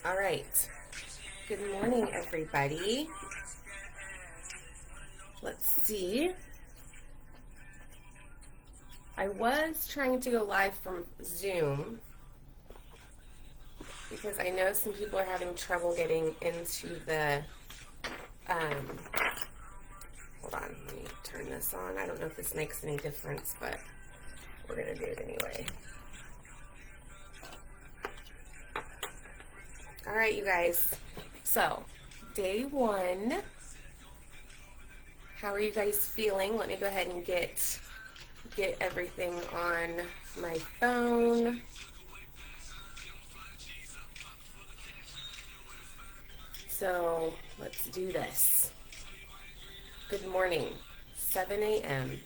All right. Good morning, everybody. Let's see. I was trying to go live from Zoom because I know some people are having trouble getting into the. Um, Hold on, let me turn this on. I don't know if this makes any difference, but we're going to do it anyway. All right, you guys. So, day one. How are you guys feeling? Let me go ahead and get everything on my phone. So, let's do this. Good morning. 7 a.m.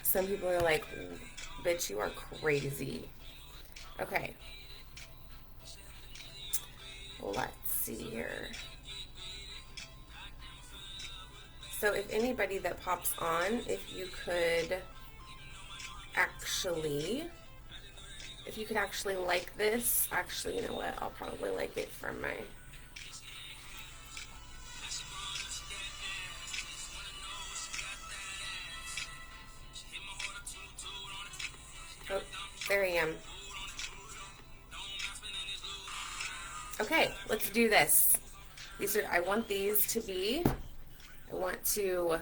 Some people are like, bitch, you are crazy. Okay. Let's see here. So if anybody that pops on, if you could actually like this. Actually, you know what? I'll probably like it from my. Oh, there I am. Okay, let's do this. I want these to be. I want to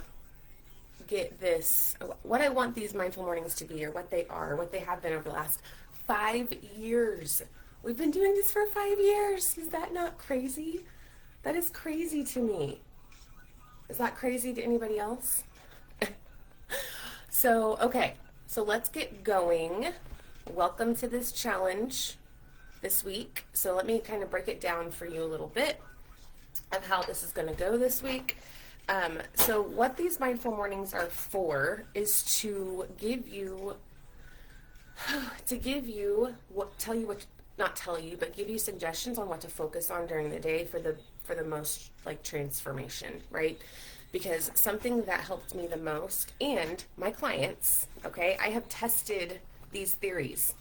get this. What I want these mindful mornings to be, or what they are, what they have been over the last 5 years. We've been doing this for 5 years. Is that not crazy? That is crazy to me. Is that crazy to anybody else? So, okay. So let's get going. Welcome to this challenge this week. So let me kind of break it down for you a little bit of how this is going to go this week. So what these mindful mornings are for is to give you but give you suggestions on what to focus on during the day for the most like transformation, right? Because something that helped me the most and my clients, okay, I have tested these theories.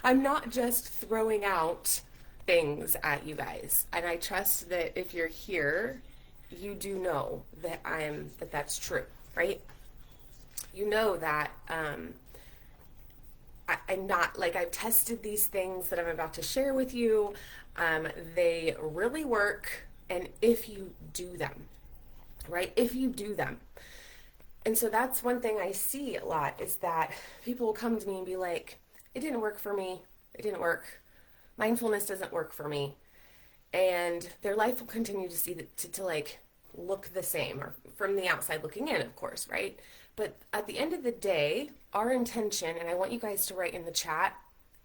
I'm not just throwing out things at you guys. And I trust that if you're here, you do know that that's true, right? You know that I'm not like I've tested these things that I'm about to share with you. They really work, and if you do them, right? If you do them. And so that's one thing I see a lot is that people will come to me and be like, it didn't work for me. It didn't work. Mindfulness doesn't work for me. And their life will continue to see to like look the same, or from the outside looking in, of course, right? But at the end of the day, our intention, and I want you guys to write in the chat,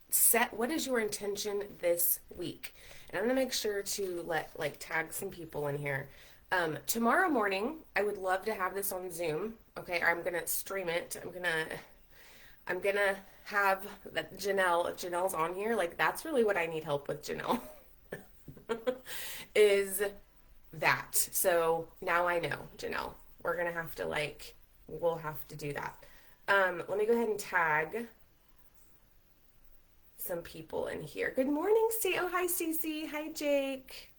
set what is your intention this week? And I'm gonna make sure to tag some people in here. Tomorrow morning, I would love to have this on Zoom. Okay, I'm gonna stream it. I'm gonna have that Janelle. If Janelle's on here, like that's really what I need help with, Janelle. Is that. So now I know, Janelle. We're gonna have to we'll have to do that. Let me go ahead and tag some people in here. Good morning, Stacey. Oh, hi, Stacey. Hi, Jake.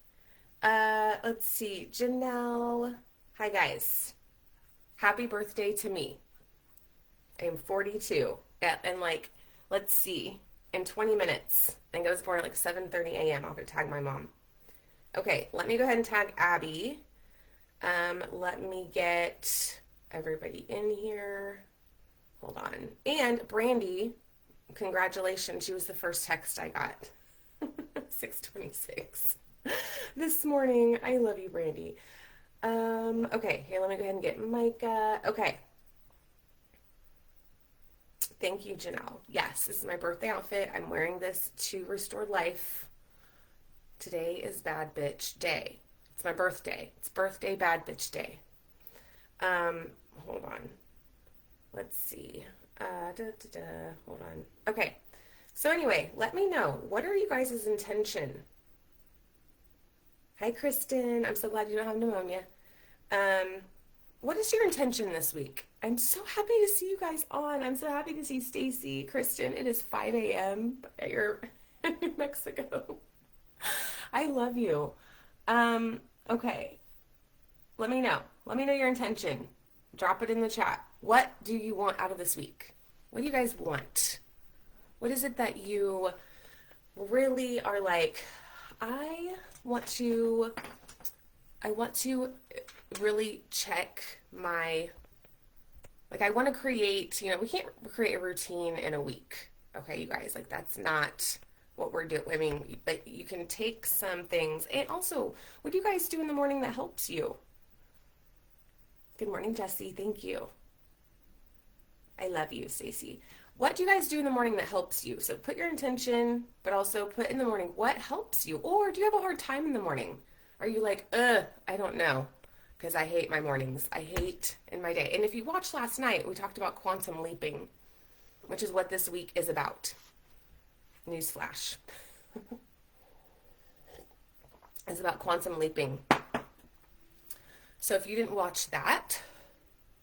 Let's see, Janelle. Hi, guys. Happy birthday to me. I am 42. And let's see, in 20 minutes. I think I was born at 7:30 a.m. I'll have to tag my mom. Okay, let me go ahead and tag Abby. Let me get everybody in here. Hold on. And Brandy, congratulations. She was the first text I got. 6:26 this morning. I love you, Brandy. Okay, here, let me go ahead and get Micah. Okay. Thank you, Janelle. Yes, this is my birthday outfit. I'm wearing this to restore life. Today is bad bitch day. It's my birthday. It's birthday bad bitch day. Hold on. Let's see. Hold on. Okay. So anyway, let me know. What are you guys' intention? Hi, Kristen. I'm so glad you don't have pneumonia. What is your intention this week? I'm so happy to see you guys on. I'm so happy to see Stacy, Kristen. It is 5 a.m. New Mexico. I love you. Okay. Let me know. Let me know your intention. Drop it in the chat. What do you want out of this week? What do you guys want? What is it that you really are like, I want to I want to really check my, like, I want to create, we can't create a routine in a week. Okay, you guys, like, that's not what we're doing. I mean, like, you can take some things. And also, what do you guys do in the morning that helps you? Good morning, Jesse. Thank you. I love you, Stacy. What do you guys do in the morning that helps you? So put your intention, but also put in the morning what helps you. Or do you have a hard time in the morning? Are you like, I don't know, because I hate my mornings. I hate in my day. And if you watched last night, we talked about quantum leaping, which is what this week is about. Newsflash. It's about quantum leaping. So if you didn't watch that,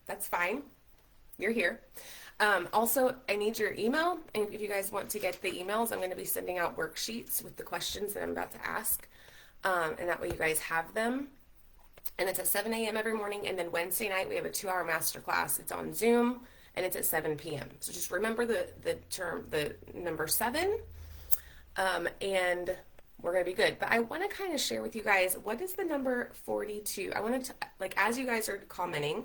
that's fine. You're here. Also, I need your email. And if you guys want to get the emails, I'm going to be sending out worksheets with the questions that I'm about to ask. And that way you guys have them. And it's at 7 a.m. every morning. And then Wednesday night, we have a 2-hour masterclass. It's on Zoom and it's at 7 p.m. So just remember the number 7. And we're going to be good. But I want to kind of share with you guys, what is the number 42? I want to, like, as you guys are commenting,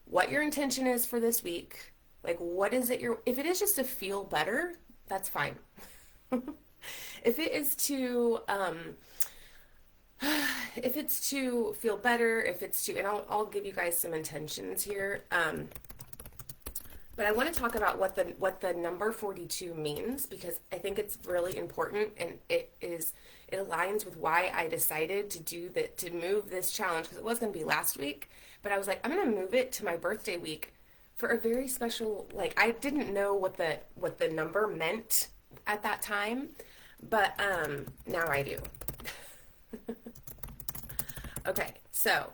what your intention is for this week. Like, what is it if it is just to feel better, that's fine. If it is to, if it's to feel better, if it's to, and I'll give you guys some intentions here. But I want to talk about what the number 42 means, because I think it's really important, and it aligns with why I decided to move this challenge, because it was going to be last week, but I was like, I'm going to move it to my birthday week for a very special, like, I didn't know what the number meant at that time, but now I do. Okay, so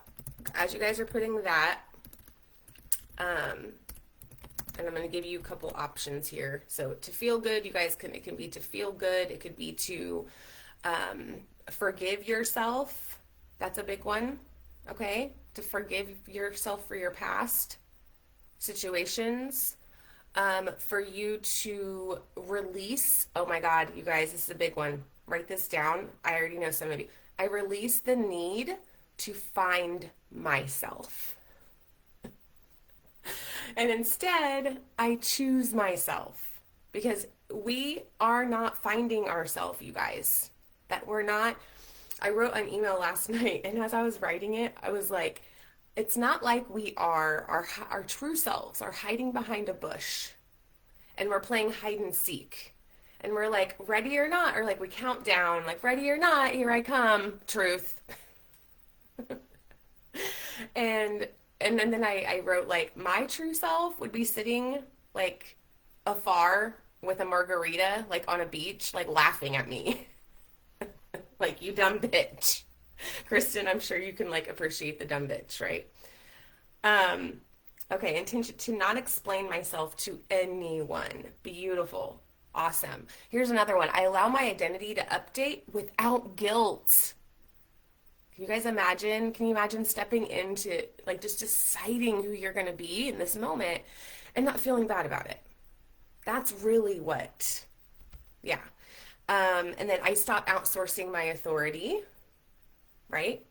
as you guys are putting that, and I'm going to give you a couple options here. So to feel good, you guys it can be to feel good. It could be to forgive yourself. That's a big one. Okay? To forgive yourself for your past situations. For you to release. Oh my God, you guys, this is a big one. Write this down. I already know some of you. I release the need to find myself. And instead, I choose myself, because we are not finding ourselves, you guys. That we're not. I wrote an email last night, and as I was writing it, I was like, it's not like we are, our true selves are hiding behind a bush, and we're playing hide and seek. And we're like, ready or not, or like we count down, like, ready or not, here I come, truth. And then I wrote, like, my true self would be sitting, like, afar with a margarita, like, on a beach, like, laughing at me. Like, you dumb bitch. Kristen, I'm sure you can, like, appreciate the dumb bitch, right? Okay, intention to not explain myself to anyone. Beautiful. Awesome. Here's another one. I allow my identity to update without guilt. Can you guys imagine? Can you imagine stepping into, like, just deciding who you're going to be in this moment and not feeling bad about it? That's really what, yeah. And then I stop outsourcing my authority, right?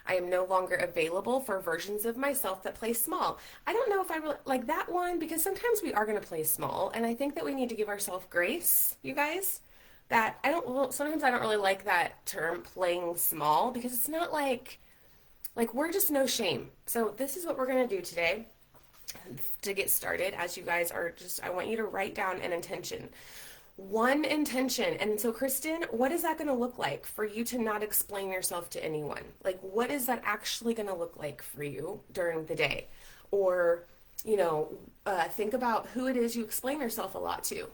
I am no longer available for versions of myself that play small. I don't know if I really like that one, because sometimes we are going to play small, and I think that we need to give ourselves grace, you guys. That sometimes I don't really like that term, playing small, because it's not like we're just no shame. So this is what we're going to do today to get started. As you guys are I want you to write down an intention. One intention. And so, Kristen, what is that going to look like for you to not explain yourself to anyone? Like, what is that actually going to look like for you during the day? Or, think about who it is you explain yourself a lot to.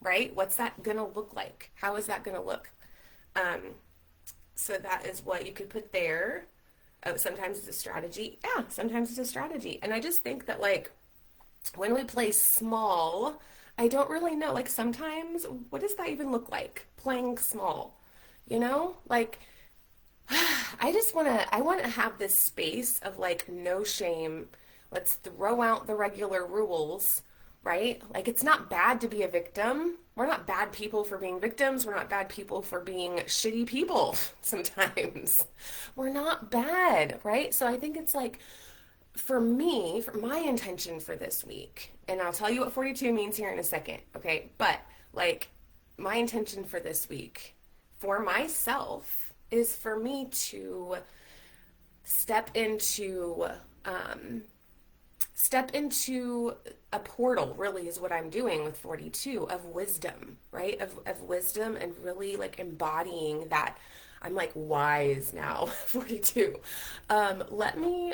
Right? What's that going to look like? How is that going to look? So that is what you could put there. Sometimes it's a strategy. Yeah, sometimes it's a strategy. And I just think that, like, when we play small, I don't really know. Like sometimes, what does that even look like? Playing small, you know? Like I want to have this space of like no shame. Let's throw out the regular rules, right? Like it's not bad to be a victim. We're not bad people for being victims. We're not bad people for being shitty people sometimes. We're not bad, right? So I think it's like for me, for my intention for this week, and I'll tell you what 42 means here in a second, okay? But like my intention for this week for myself is for me to step into um, step into a portal, really is what I'm doing with 42, of wisdom, right? Of wisdom, and really like embodying that. I'm like wise now. 42. Let me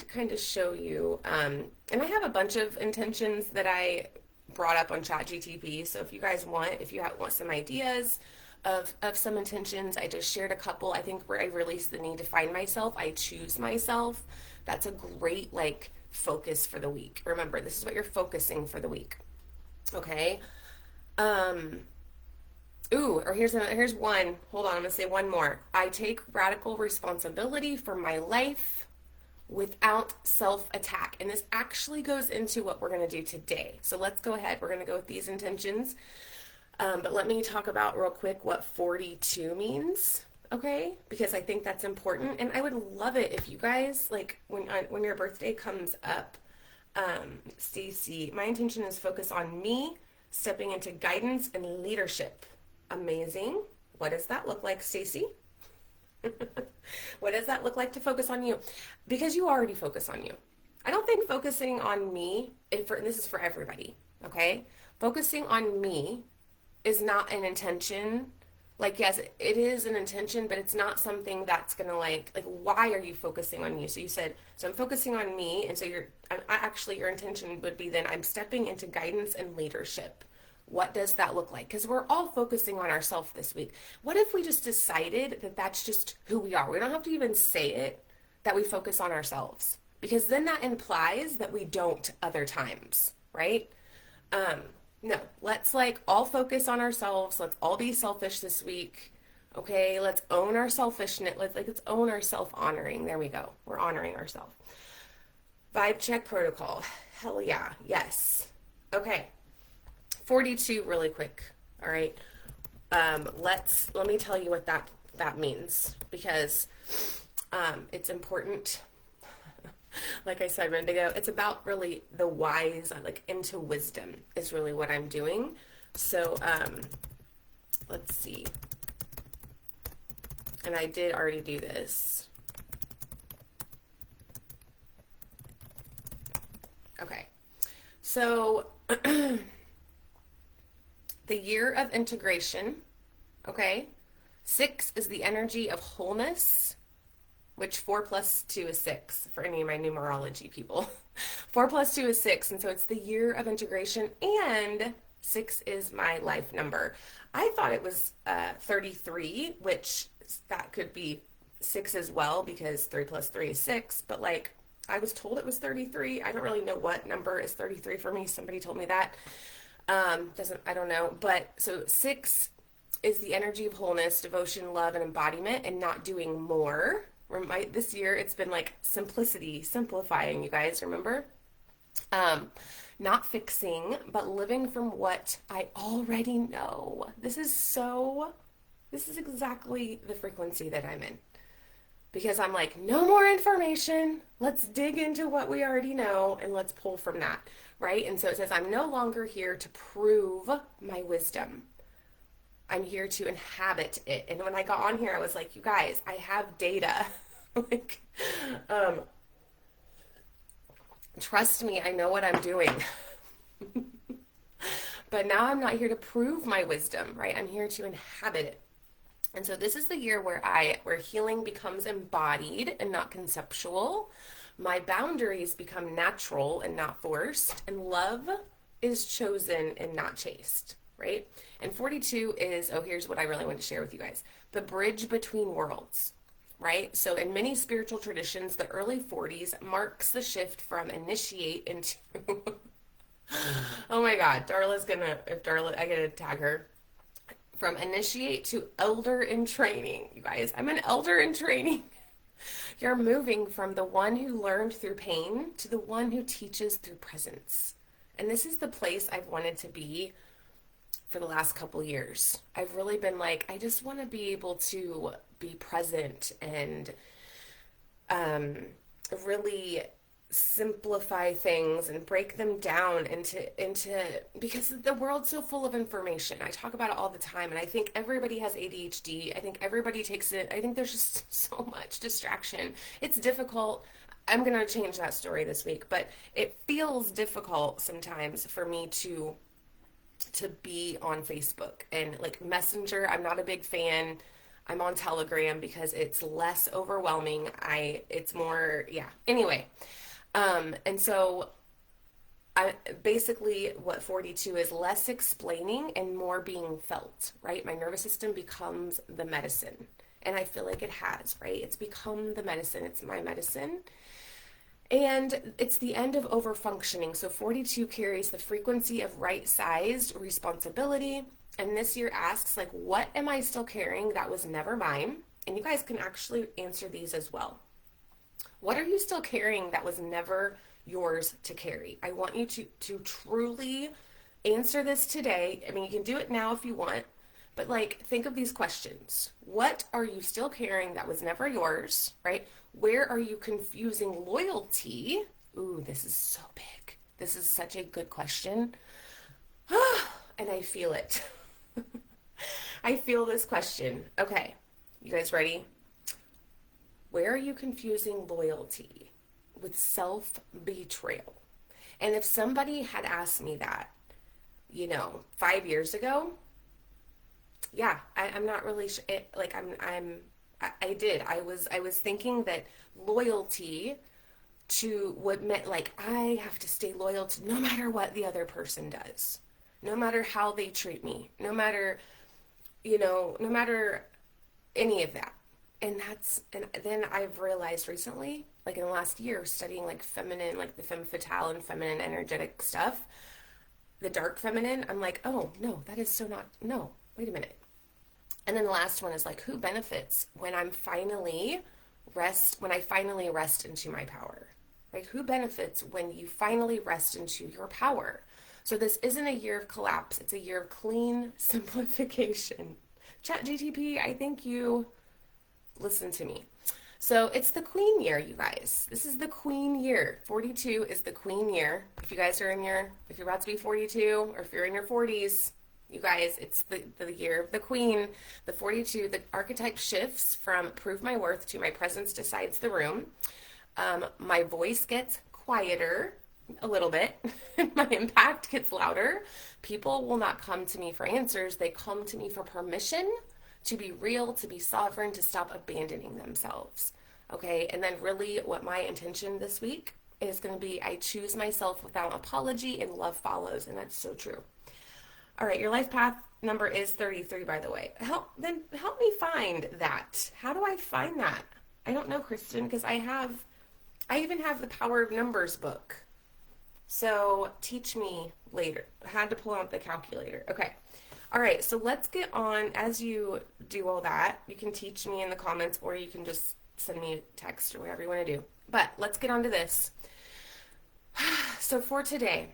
kind of show you, and I have a bunch of intentions that I brought up on ChatGTP. So if you guys want some ideas of some intentions, I just shared a couple. I think where I release the need to find myself, I choose myself. That's a great like focus for the week. Remember, this is what you're focusing for the week. Okay. Um, or here's one. Hold on, I'm gonna say one more. I take radical responsibility for my life without self-attack. And this actually goes into what we're gonna do today. So let's go ahead. We're gonna go with these intentions. But let me talk about real quick what 42 means, okay? Because I think that's important, and I would love it if you guys like when your birthday comes up. Stacy, my intention is focus on me stepping into guidance and leadership. Amazing. What does that look like, Stacy? What does that look like to focus on you? Because you already focus on you. I don't think focusing on me, this is for everybody, okay? Focusing on me is not an intention. Like, yes, it is an intention, but it's not something that's gonna like, why are you focusing on you? So you said, so I'm focusing on me, and so actually your intention would be then I'm stepping into guidance and leadership. What does that look like? Because we're all focusing on ourselves this week. What if we just decided that that's just who we are? We don't have to even say it, that we focus on ourselves. Because then that implies that we don't other times, right? Um, no, let's like all focus on ourselves. Let's all be selfish this week. Okay, let's own our selfishness. Let's own our self-honoring. There we go. We're honoring ourselves. Vibe check protocol. Hell yeah. Yes. Okay. 42 really quick. All right. Let me tell you what that means, because it's important. Like I said a minute ago, it's about really the wise, like into wisdom is really what I'm doing. So let's see. And I did already do this. Okay. So the year of integration, okay? 6 is the energy of wholeness, which 4 plus 2 is 6 for any of my numerology people. 4 plus 2 is 6, and so it's the year of integration, and 6 is my life number. I thought it was 33, which that could be 6 as well, because 3 plus 3 is 6, but like I was told it was 33. I don't really know what number is 33 for me. Somebody told me that. I don't know. But so 6 is the energy of wholeness, devotion, love, and embodiment, and not doing more. This year it's been like simplicity, simplifying, you guys, remember? Not fixing, but living from what I already know. This is exactly the frequency that I'm in. Because I'm like, no more information. Let's dig into what we already know and let's pull from that, right? And so it says, I'm no longer here to prove my wisdom. I'm here to inhabit it. And when I got on here, I was like, you guys, I have data. Like, trust me, I know what I'm doing. But now I'm not here to prove my wisdom, right? I'm here to inhabit it. And so this is the year where healing becomes embodied and not conceptual. My boundaries become natural and not forced, and love is chosen and not chased, right? And 42 is, here's what I really want to share with you guys. The bridge between worlds, right? So in many spiritual traditions, the early 40s marks the shift from initiate into Oh my God, Darla's gonna, if Darla, I gotta tag her. From initiate to elder in training, you guys. I'm an elder in training. You're moving from the one who learned through pain to the one who teaches through presence. And this is the place I've wanted to be for the last couple years. I've really been like, I just want to be able to be present and um, really simplify things and break them down into because the world's so full of information. I talk about it all the time, and I think everybody has ADHD. I think everybody takes it. I think there's just so much distraction. It's difficult. I'm going to change that story this week, but it feels difficult sometimes for me to be on Facebook and like Messenger. I'm not a big fan. I'm on Telegram because it's less overwhelming. It's more, yeah. Anyway, and so I basically what 42 is less explaining and more being felt, right? My nervous system becomes the medicine. And I feel like it has, right? It's become the medicine. It's my medicine. And it's the end of overfunctioning. So 42 carries the frequency of right-sized responsibility. And this year asks, like, what am I still carrying that was never mine? And you guys can actually answer these as well. What are you still carrying that was never yours to carry? I want you to truly answer this today. I mean, you can do it now if you want, but like think of these questions. What are you still carrying that was never yours, right? Where are you confusing loyalty? Ooh, this is so big. This is such a good question. And I feel it. I feel this question. Okay, you guys ready? Where are you confusing loyalty with self-betrayal? And if somebody had asked me that, 5 years ago, yeah, I'm not really sure. Like I did. I was thinking that loyalty to what meant like I have to stay loyal to no matter what the other person does, no matter how they treat me, no matter any of that. And then I've realized recently, like in the last year, studying like feminine, like the femme fatale and feminine energetic stuff, the dark feminine, I'm like, oh no, that is so not, no, wait a minute. And then the last one is like, who benefits when when I finally rest into my power? Like, who benefits when you finally rest into your power? So this isn't a year of collapse. It's a year of clean simplification. Chat GTP, I think you listen to me. So it's the queen year, you guys. This is the queen year. 42 is the queen year. If you guys are if you're about to be 42 or if you're in your 40s, you guys, it's the year of the queen. The 42, the archetype shifts from prove my worth to my presence decides the room. My voice gets quieter a little bit. My impact gets louder. People will not come to me for answers. They come to me for permission to be real, to be sovereign, to stop abandoning themselves. Okay, and then really what my intention this week is going to be I choose myself without apology and love follows, and that's so true. All right, your life path number is 33, by the way. Help me find that. How do I find that? I don't know, Kristen, because I even have the Power of Numbers book. So teach me later. I had to pull out the calculator. Okay. All right, so let's get on. As you do all that, you can teach me in the comments or you can just send me a text or whatever you want to do. But let's get on to this. So for today,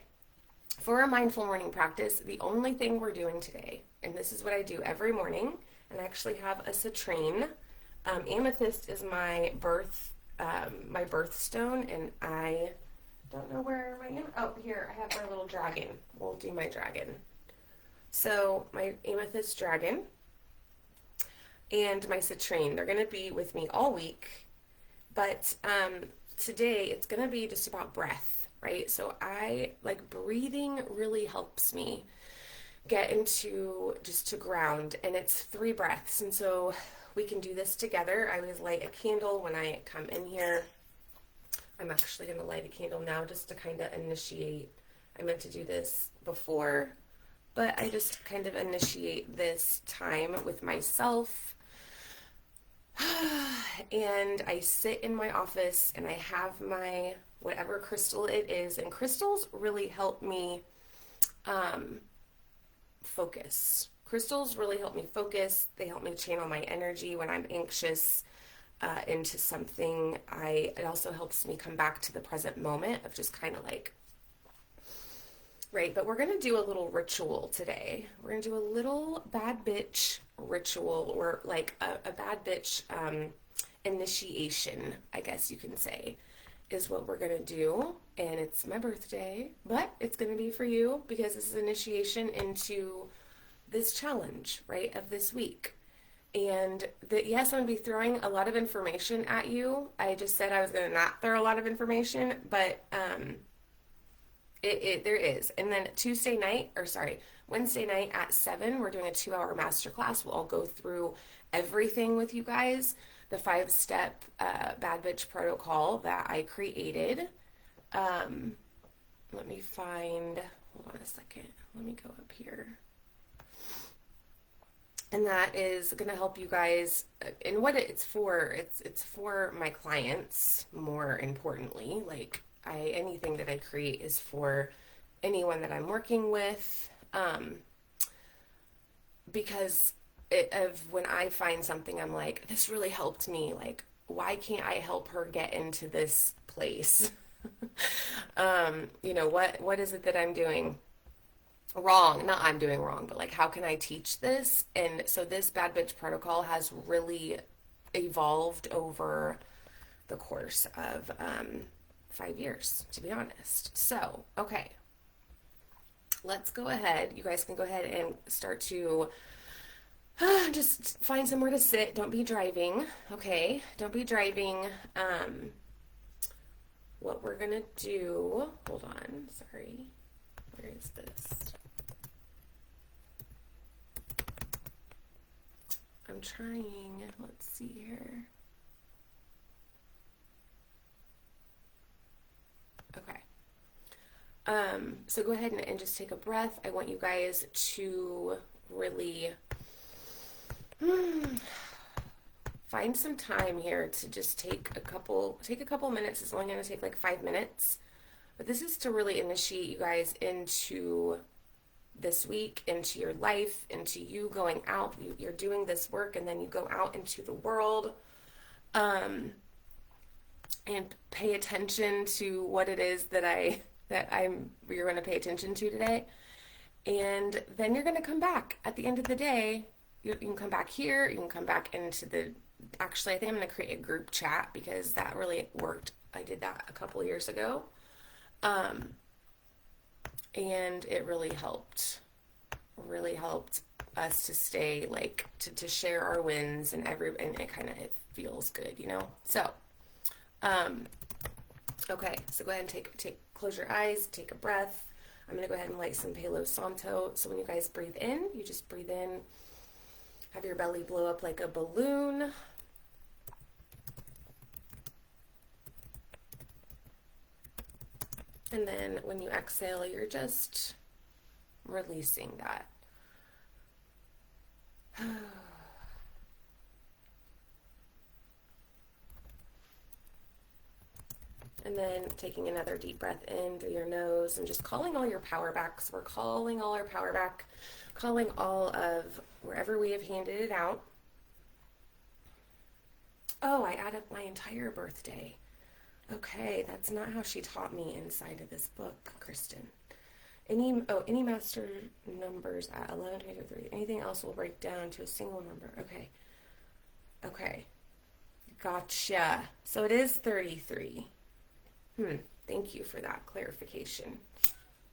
for our mindful morning practice, the only thing we're doing today, and this is what I do every morning, and I actually have a citrine. Amethyst is my birthstone, and I don't know where my oh, here, I have my little dragon. We'll do my dragon. So my amethyst dragon and my citrine, they're going to be with me all week. But today it's going to be just about breath, right? So I like breathing really helps me get into just to ground, and it's 3 breaths. And so we can do this together. I always light a candle when I come in here. I'm actually going to light a candle now just to kind of initiate. I meant to do this before, but I just kind of initiate this time with myself. And I sit in my office and I have my whatever crystal it is. And crystals really help me um, focus. Crystals really help me focus. They help me channel my energy when I'm anxious into something. It also helps me come back to the present moment of just kind of like, right, but we're going to do a little ritual today. We're going to do a little bad bitch ritual, or like a bad bitch initiation, I guess you can say, is what we're going to do. And it's my birthday, but it's going to be for you because this is initiation into this challenge, right, of this week. And yes, I'm going to be throwing a lot of information at you. I just said I was going to not throw a lot of information, but there is. And then Wednesday night at 7, we're doing a 2-hour masterclass. We'll all go through everything with you guys, the 5-step bad bitch protocol that I created. Let me find, hold on a second. Let me go up here. And that is going to help you guys. And what it's for, it's for my clients, more importantly. Like, anything that I create is for anyone that I'm working with, because when I find something, I'm like, this really helped me. Like, why can't I help her get into this place? What is it that I'm doing wrong? Not I'm doing wrong, but like, how can I teach this? And so this bad bitch protocol has really evolved over the course of 5 years, to be honest. So, okay, let's go ahead. You guys can go ahead and start to just find somewhere to sit. Don't be driving, okay? Don't be driving. What we're gonna do, hold on, sorry. Where is this? I'm trying, let's see here. Okay. So go ahead and just take a breath. I want you guys to really find some time here to just take a couple minutes. It's only going to take like 5 minutes. But this is to really initiate you guys into this week, into your life, into you going out. You're doing this work, and then you go out into the world. And pay attention to what it is that you're going to pay attention to today. And then you're going to come back at the end of the day. You can come back here. You can come back into actually, I think I'm going to create a group chat because that really worked. I did that a couple of years ago. And it really helped us to stay, like, to share our wins, and it feels good, So, okay, so go ahead and close your eyes, take a breath. I'm going to go ahead and light some Palo Santo. So when you guys breathe in, you just breathe in, have your belly blow up like a balloon. And then when you exhale, you're just releasing that. And then taking another deep breath in through your nose and just calling all your power back. So we're calling all our power back, calling all of wherever we have handed it out. Oh, I added my entire birthday. Okay, that's not how she taught me inside of this book, Kristen. Any master numbers at 11, 22, 30. Anything else will break down to a single number. Okay. Gotcha. So it is 33. Thank you for that clarification.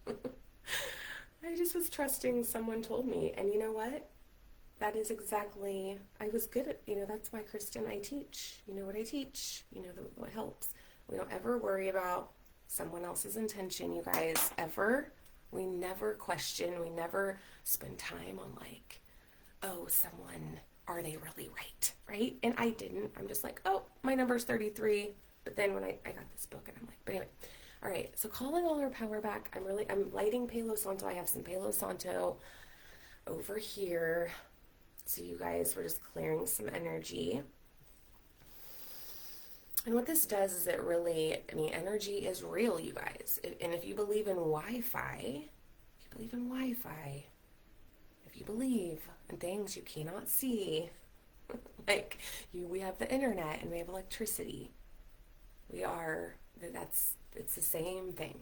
I just was trusting someone told me. And you know what? That is exactly, I was good at, that's why, Kristen, I teach. You know what I teach? What helps. We don't ever worry about someone else's intention, you guys, ever. We never question. We never spend time on like, oh, are they really right? And I didn't. I'm just like, oh, my number's 33. But then when I got this book, and I'm like, but anyway. All right, so calling all our power back. I'm lighting Palo Santo. I have some Palo Santo over here. So you guys, we're just clearing some energy. And what this does is energy is real, you guys. And if you believe in Wi-Fi, believe in Wi-Fi, if you believe in things you cannot see, like we have the internet and we have electricity. It's the same thing.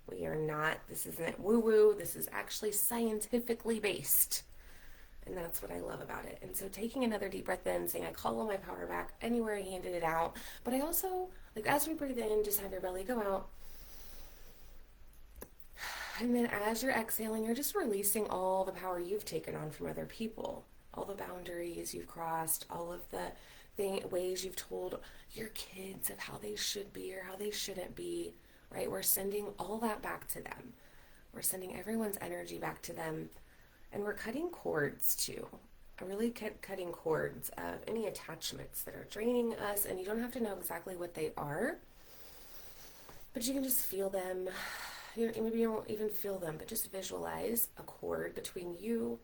We are not, this isn't woo-woo, this is actually scientifically based. And that's what I love about it. And so taking another deep breath in, saying, I call all my power back anywhere I handed it out. But I also, like as we breathe in, just have your belly go out. And then as you're exhaling, you're just releasing all the power you've taken on from other people, all the boundaries you've crossed, all of the ways you've told your kids of how they should be or how they shouldn't be, right? We're sending all that back to them. We're sending everyone's energy back to them. And we're cutting cords too. I really cutting cords of any attachments that are draining us. And you don't have to know exactly what they are, but you can just feel them. Maybe you won't even feel them, but just visualize a cord between you.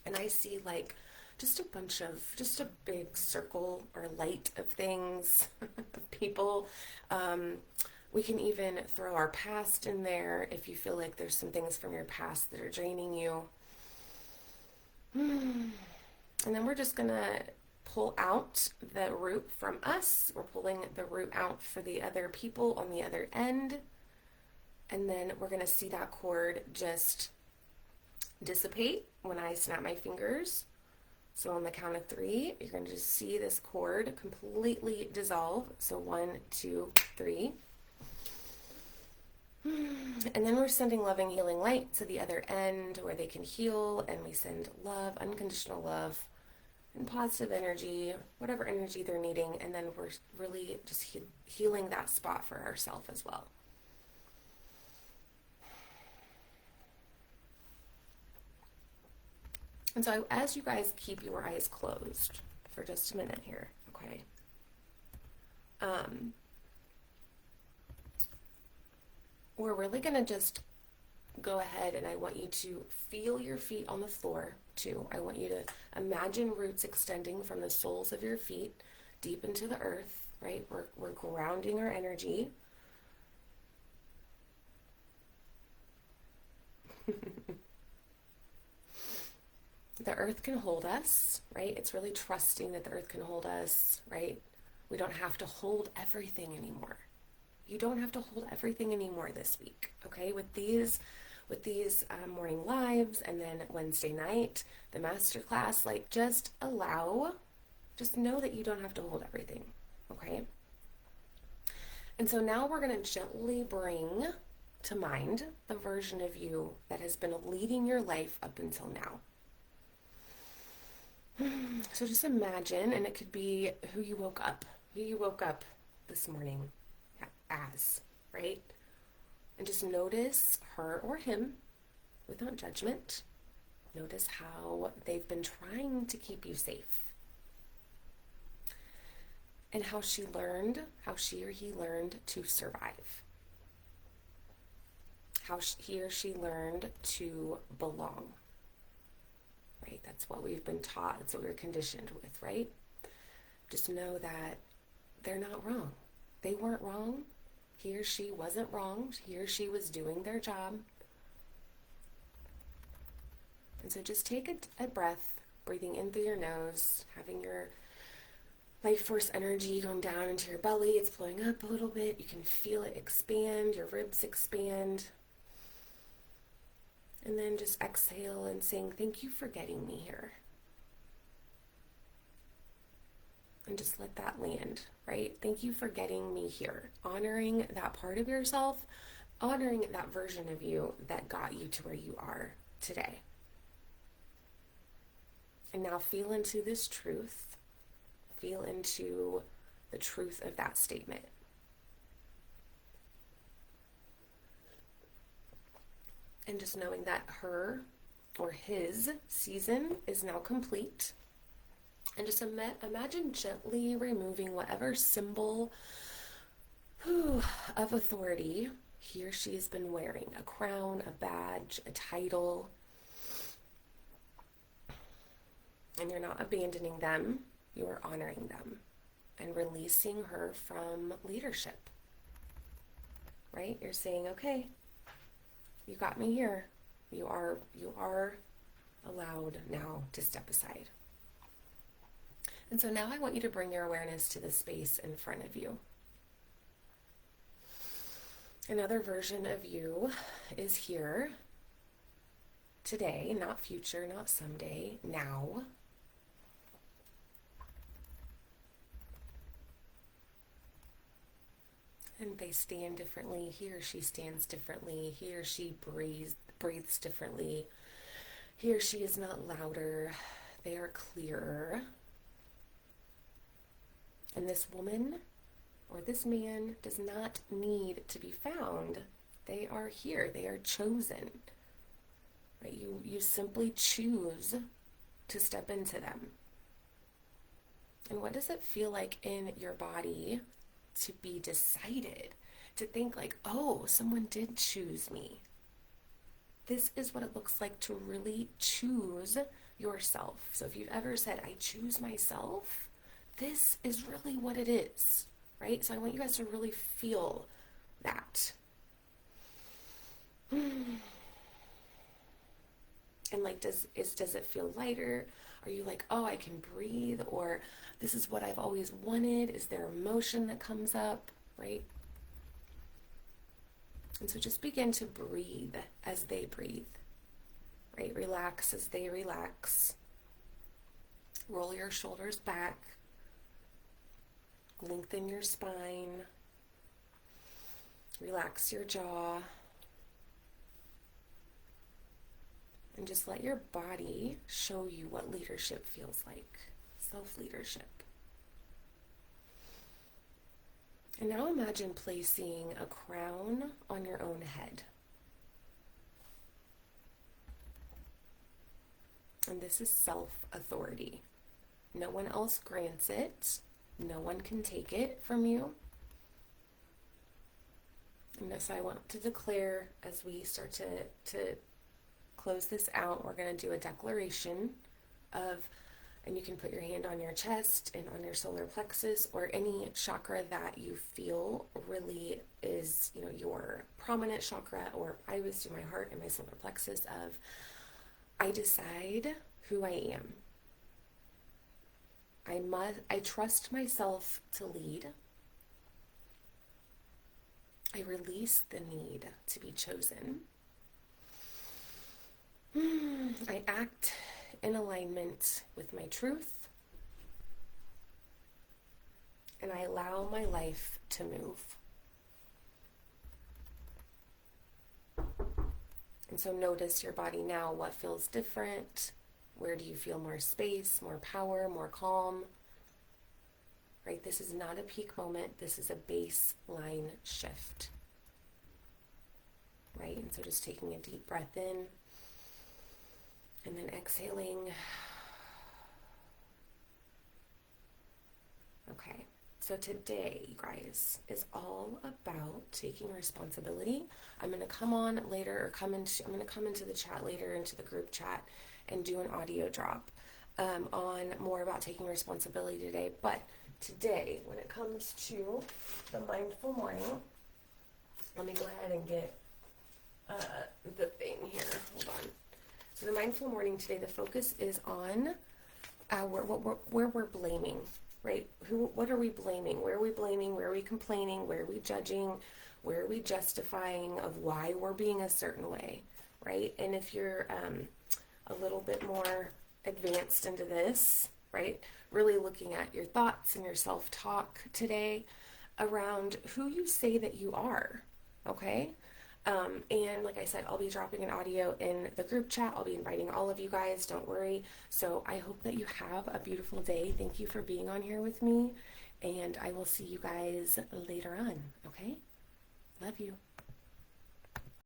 And I see like just a big circle or light of things, of people. We can even throw our past in there if you feel like there's some things from your past that are draining you. And then we're just going to pull out the root from us. We're pulling the root out for the other people on the other end. And then we're going to see that cord just dissipate when I snap my fingers. So on the count of 3, you're going to just see this cord completely dissolve. So 1, 2, 3. And then we're sending loving, healing light to the other end where they can heal, and we send love, unconditional love, and positive energy, whatever energy they're needing, and then we're really just healing that spot for ourselves as well. And so as you guys keep your eyes closed for just a minute here, okay? We're really going to just go ahead, and I want you to feel your feet on the floor too. I want you to imagine roots extending from the soles of your feet deep into the earth, right? We're grounding our energy. The earth can hold us, right? It's really trusting that the earth can hold us, right? We don't have to hold everything anymore. You don't have to hold everything anymore this week, okay? With these morning lives, and then Wednesday night, the masterclass, like just know that you don't have to hold everything, okay? And so now we're going to gently bring to mind the version of you that has been leading your life up until now. So just imagine, and it could be who you woke up this morning as, right? And just notice her or him without judgment. Notice how they've been trying to keep you safe. And how she or he learned to survive. How he or she learned to belong. Right? That's what we've been taught. That's what we're conditioned with, right? Just know that they're not wrong. They weren't wrong. He or she wasn't wrong. He or she was doing their job. And so just take a breath, breathing in through your nose, having your life force energy going down into your belly. It's flowing up a little bit. You can feel it expand, your ribs expand. And then just exhale and saying, thank you for getting me here. And just let that land, right? Thank you for getting me here. Honoring that part of yourself, honoring that version of you that got you to where you are today. And now feel into this truth. Feel into the truth of that statement. And just knowing that her or his season is now complete. And just imagine gently removing whatever symbol of authority he or she has been wearing. A crown, a badge, a title. And you're not abandoning them. You are honoring them and releasing her from leadership. Right? You're saying, okay, you got me here. You are allowed now to step aside. And so now I want you to bring your awareness to the space in front of you. Another version of you is here today, not future, not someday, now. And they stand differently. He or she stands differently. He or she breathes differently. He or she is not louder. They are clearer. And this woman or this man does not need to be found. They are here. They are chosen. Right? You simply choose to step into them. And what does it feel like in your body to be decided? To think like, oh, someone did choose me. This is what it looks like to really choose yourself. So if you've ever said, I choose myself, this is really what it is, right? So I want you guys to really feel that. And like, does it feel lighter? Are you like, oh, I can breathe? Or this is what I've always wanted? Is there emotion that comes up, right? And so just begin to breathe as they breathe, right? Relax as they relax. Roll your shoulders back. Lengthen your spine. Relax your jaw. And just let your body show you what leadership feels like. Self-leadership. And now imagine placing a crown on your own head. And this is self-authority. No one else grants it. No one can take it from you. And so I want to declare, as we start to close this out, we're going to do a declaration of, and you can put your hand on your chest and on your solar plexus or any chakra that you feel really is, your prominent chakra, or I always do my heart and my solar plexus of, I decide who I am. I trust myself to lead. I release the need to be chosen. I act in alignment with my truth. And I allow my life to move. And so notice your body now, what feels different. Where do you feel more space, more power, more calm? Right? This is not a peak moment. This is a baseline shift. Right? And so just taking a deep breath in and then exhaling. Okay. So today, you guys, is all about taking responsibility. I'm going to come on later, or I'm going to come into the chat later, into the group chat, and do an audio drop on more about taking responsibility today. But today, when it comes to the mindful morning, let me go ahead and get the thing here. Hold on. So the mindful morning today, the focus is on where we're blaming. Right? What are we blaming? Where are we blaming? Where are we complaining? Where are we judging? Where are we justifying of why we're being a certain way? Right? And if you're a little bit more advanced into this, right? Really looking at your thoughts and your self-talk today around who you say that you are. Okay? And like I said, I'll be dropping an audio in the group chat. I'll be inviting all of you guys, don't worry. So I hope that you have a beautiful day. Thank you for being on here with me, and I will see you guys later on, okay? Love you.